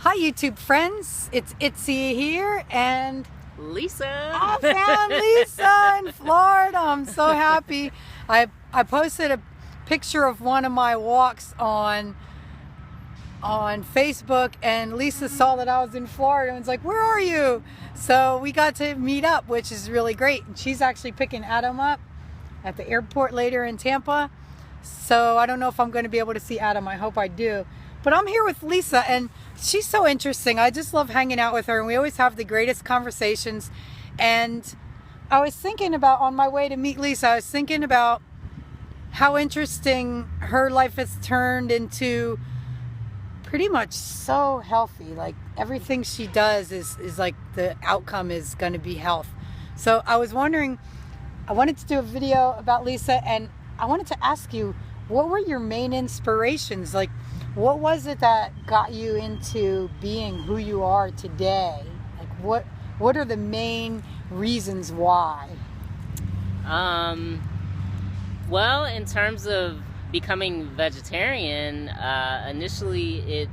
Hi YouTube friends, it's Itsy here and Lisa. I found Lisa in Florida. I'm so happy. I posted a picture of one of my walks on Facebook, and Lisa saw that I was in Florida and was like, where are you? So we got to meet up, which is really great. And she's actually picking Adam up at the airport later in Tampa. So I don't know if I'm going to be able to see Adam. I hope I do. But I'm here with Lisa, and she's so interesting. I just love hanging out with her, and we always have the greatest conversations. And I was thinking about, on my way to meet Lisa, I was thinking about how interesting her life has turned into pretty much so healthy. Like everything she does is like the outcome is going to be health. So I was wondering, I wanted to do a video about Lisa, and I wanted to ask you, what were your main inspirations? Like, what was it that got you into being who you are today? Like, what are the main reasons why? Well, in terms of becoming vegetarian, initially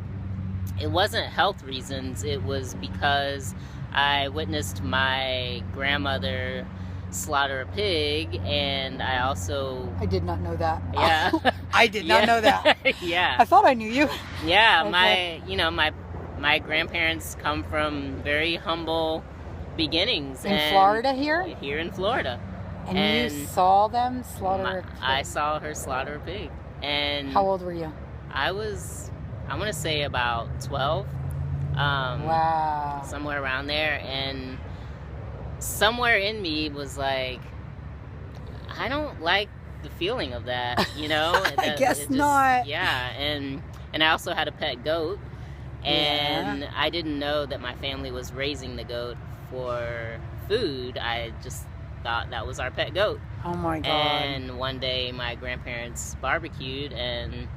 it wasn't health reasons. It was because I witnessed my grandmother slaughter a pig, and I did not know that. Yeah. I did not know that. Yeah. I thought I knew you. Yeah, Okay. my grandparents come from very humble beginnings. In Florida here? Here in Florida. And you saw them slaughter a pig? I saw her slaughter a pig. And how old were you? I want to say about 12. Wow. Somewhere around there. And somewhere in me was like, I don't like the feeling of that, you know? I guess not. Yeah, and I also had a pet goat, and I didn't know that my family was raising the goat for food. I just thought that was our pet goat. Oh my God. And one day my grandparents barbecued, and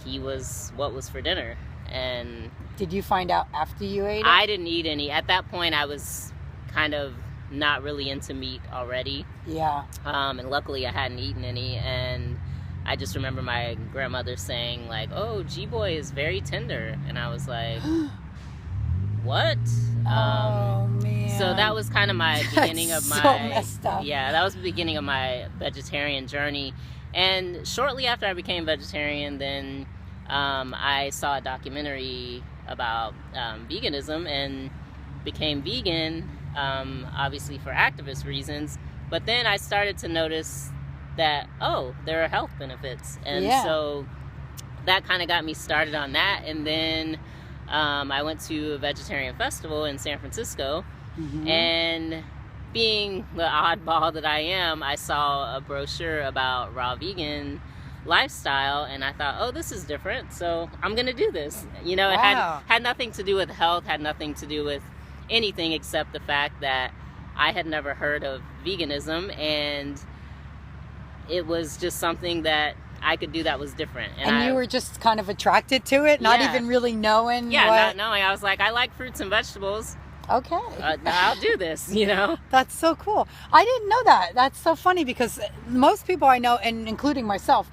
he was what was for dinner. And did you find out after you ate it? I didn't eat any. At that point, I was kind of not really into meat already. Yeah. And luckily I hadn't eaten any, and I just remember my grandmother saying like, oh, G-boy is very tender, and I was like, what? Oh man. So that was kind of my beginning of my so messed up. Yeah, that was the beginning of my vegetarian journey. And shortly after I became vegetarian, then I saw a documentary about veganism and became vegan, obviously for activist reasons. But then I started to notice that, oh, there are health benefits. And so that kind of got me started on that. And then I went to a vegetarian festival in San Francisco. Mm-hmm. And being the oddball that I am, I saw a brochure about raw vegan lifestyle, and I thought, oh, this is different, so I'm gonna do this. You know, wow. It had nothing to do with health, had nothing to do with anything except the fact that I had never heard of veganism, and it was just something that I could do that was different. And you were just kind of attracted to it, not even really knowing not knowing. I was like, I like fruits and vegetables. Okay. I'll do this, you know? That's so cool. I didn't know that. That's so funny, because most people I know, and including myself,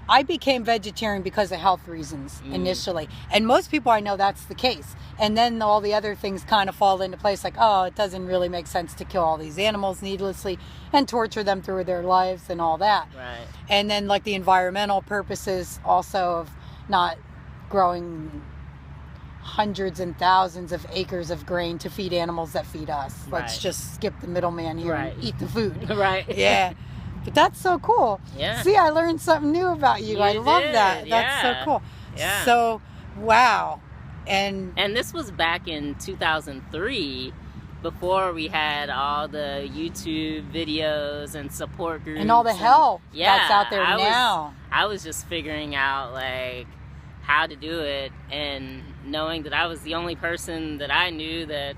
I became vegetarian because of health reasons initially. And most people I know, that's the case. And then all the other things kind of fall into place, like, oh, it doesn't really make sense to kill all these animals needlessly and torture them through their lives and all that. Right. And then like the environmental purposes also of not growing hundreds and thousands of acres of grain to feed animals that feed us. Right. Let's just skip the middleman here and eat the food. Right. Yeah. But that's so cool. Yeah. See, I learned something new about you. I love that. That's so cool. Yeah. So, wow. And this was back in 2003, before we had all the YouTube videos and support groups. And all the help that's out there now. I was just figuring out, like, how to do it, and knowing that I was the only person that I knew that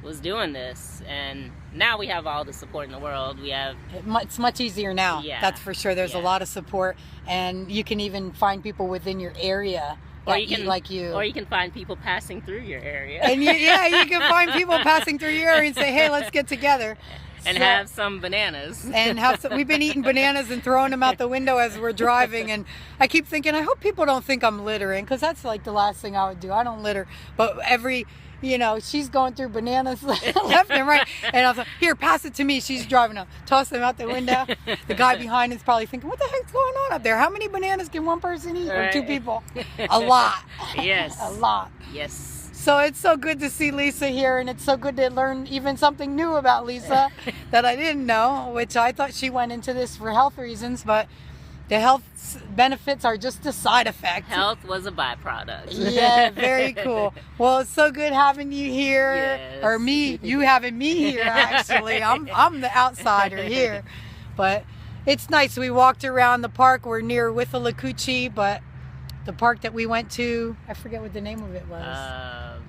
was doing this. And now we have all the support in the world. We have... It's much easier now. Yeah. That's for sure. There's a lot of support, and you can even find people within your area that eat like you. Or you can find people passing through your area. And you can find people passing through your area and say, hey, let's get together. And So- have some bananas. and we've been eating bananas and throwing them out the window as we're driving, and I keep thinking, I hope people don't think I'm littering, because that's like the last thing I would do. I don't litter, but she's going through bananas left and right, and I was like, here, pass it to me. She's driving up, toss them out the window. The guy behind is probably thinking, what the heck's going on up there? How many bananas can one person eat, or 2 people? A lot. Yes. A lot. Yes. So it's so good to see Lisa here, and it's so good to learn even something new about Lisa that I didn't know, which I thought she went into this for health reasons, but the health benefits are just a side effect. Health was a byproduct. Yeah, very cool. Well, it's so good having you here, Yes. or you having me here, actually. I'm the outsider here, but it's nice. We walked around the park. We're near Withlacoochee, but the park that we went to, I forget what the name of it was.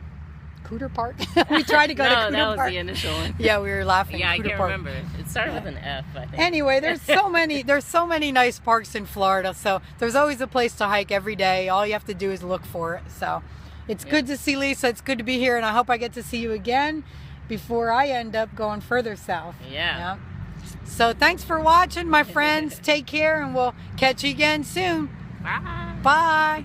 Cooter Park? We tried to go to Cooter Park. No, that was the initial one. Yeah, we were laughing. Yeah, I Cooter can't Park. remember. It started with an F, I think. Anyway, there's so many nice parks in Florida. So there's always a place to hike every day. All you have to do is look for it. So it's good to see Lisa. It's good to be here, and I hope I get to see you again before I end up going further south. Yeah. So thanks for watching, my friends. Take care, and we'll catch you again soon. Bye. Bye.